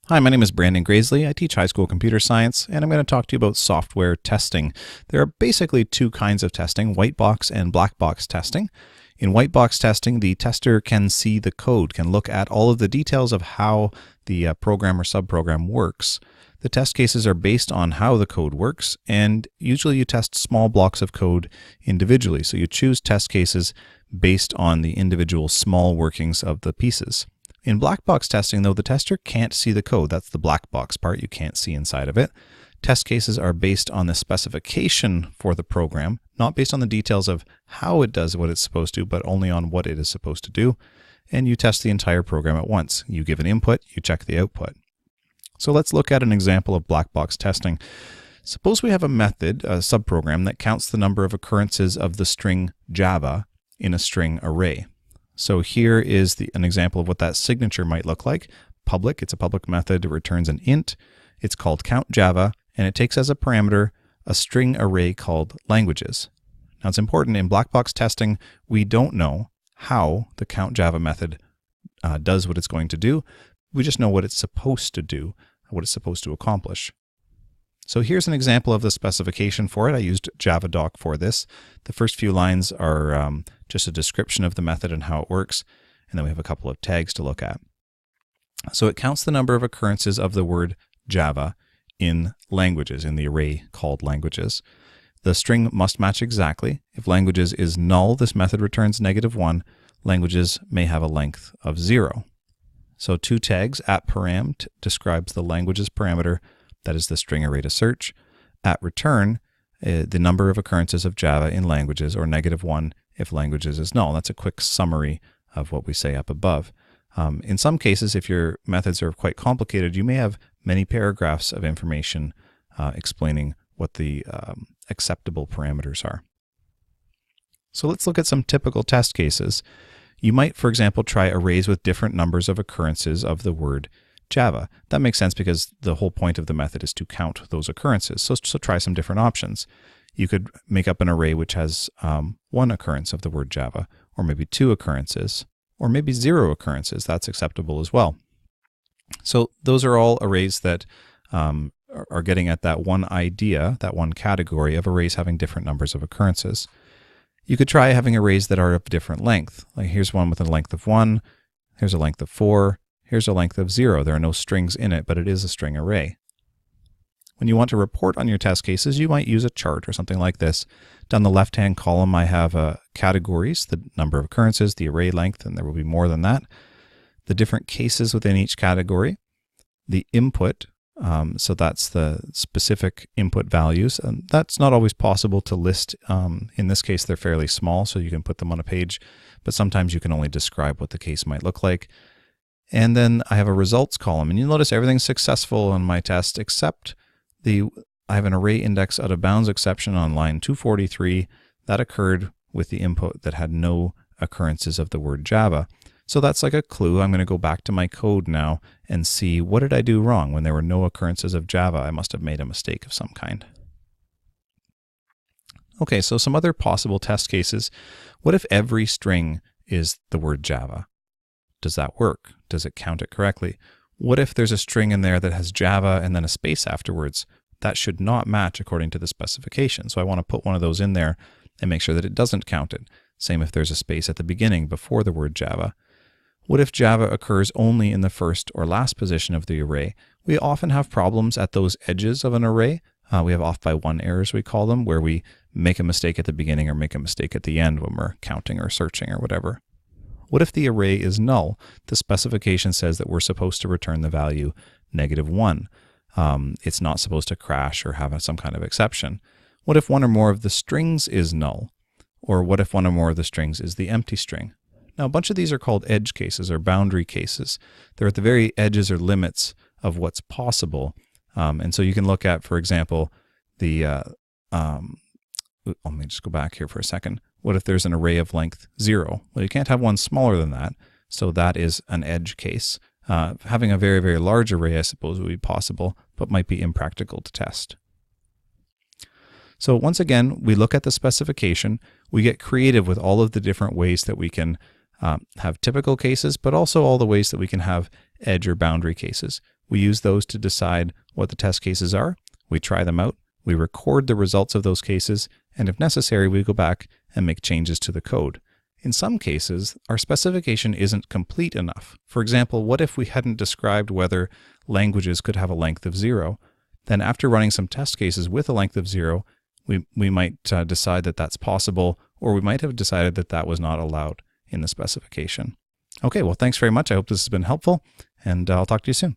Hi, my name is Brandon Graisley. I teach high school computer science, and I'm going to talk to you about software testing. There are basically two kinds of testing, white box and black box testing. In white box testing, the tester can see the code, can look at all of the details of how the program or subprogram works. The test cases are based on how the code works, and usually you test small blocks of code individually. So you choose test cases based on the individual small workings of the pieces. In black box testing, though, the tester can't see the code. That's the black box part. You can't see inside of it. Test cases are based on the specification for the program, not based on the details of how it does what it's supposed to, but only on what it is supposed to do. And you test the entire program at once. You give an input, you check the output. So let's look at an example of black box testing. Suppose we have a method, a subprogram, that counts the number of occurrences of the string Java in a string array. So here is an example of what that signature might look like. Public, it's a public method, it returns an int. It's called countJava, and it takes as a parameter a string array called languages. Now it's important, in black box testing, we don't know how the countJava method does what it's going to do. We just know what it's supposed to do, what it's supposed to accomplish. So here's an example of the specification for it. I used JavaDoc for this. The first few lines are just a description of the method and how it works, and then we have a couple of tags to look at. So it counts the number of occurrences of the word Java in languages, in the array called languages. The string must match exactly. If languages is null, this method returns -1. Languages may have a length of 0. So two tags, @param describes the languages parameter, that is the string array to search. @return, the number of occurrences of Java in languages, or -1 if languages is null. That's a quick summary of what we say up above. In some cases, if your methods are quite complicated, you may have many paragraphs of information explaining what the acceptable parameters are. So let's look at some typical test cases. You might, for example, try arrays with different numbers of occurrences of the word Java. That makes sense because the whole point of the method is to count those occurrences. So try some different options. You could make up an array which has 1 occurrence of the word Java, or maybe 2 occurrences, or maybe 0 occurrences. That's acceptable as well. So those are all arrays that are getting at that one idea, that one category of arrays having different numbers of occurrences. You could try having arrays that are of different length. Like here's one with a length of 1, here's a length of 4, here's a length of 0. There are no strings in it, but it is a string array. When you want to report on your test cases, you might use a chart or something like this. Down the left-hand column, I have categories, the number of occurrences, the array length, and there will be more than that. The different cases within each category, the input, so that's the specific input values, and that's not always possible to list. In this case, they're fairly small, so you can put them on a page, but sometimes you can only describe what the case might look like. And then I have a results column, and you'll notice everything's successful on my test except I have an array index out of bounds exception on line 243 that occurred with the input that had no occurrences of the word Java. So that's like a clue. I'm going to go back to my code now and see, what did I do wrong? When there were no occurrences of Java, I must have made a mistake of some kind. Okay, so some other possible test cases. What if every string is the word Java? Does that work? Does it count it correctly? What if there's a string in there that has Java and then a space afterwards? That should not match according to the specification. So I want to put one of those in there and make sure that it doesn't count it. Same if there's a space at the beginning before the word Java. What if Java occurs only in the first or last position of the array? We often have problems at those edges of an array. We have off by 1 errors, we call them, where we make a mistake at the beginning or make a mistake at the end when we're counting or searching or whatever. What if the array is null? The specification says that we're supposed to return the value -1. It's not supposed to crash or have some kind of exception. What if one or more of the strings is null? Or what if one or more of the strings is the empty string? Now, a bunch of these are called edge cases or boundary cases. They're at the very edges or limits of what's possible. And so you can look at, for example, let me just go back here for a second. What if there's an array of length 0? Well, you can't have one smaller than that, so that is an edge case. Having a very, very large array, I suppose, would be possible, but might be impractical to test. So once again, we look at the specification. We get creative with all of the different ways that we can have typical cases, but also all the ways that we can have edge or boundary cases. We use those to decide what the test cases are. We try them out. We record the results of those cases, and if necessary, we go back and make changes to the code. In some cases, our specification isn't complete enough. For example, what if we hadn't described whether languages could have a length of 0? Then after running some test cases with a length of 0, we might decide that that's possible, or we might have decided that that was not allowed in the specification. Okay, well, thanks very much. I hope this has been helpful, and I'll talk to you soon.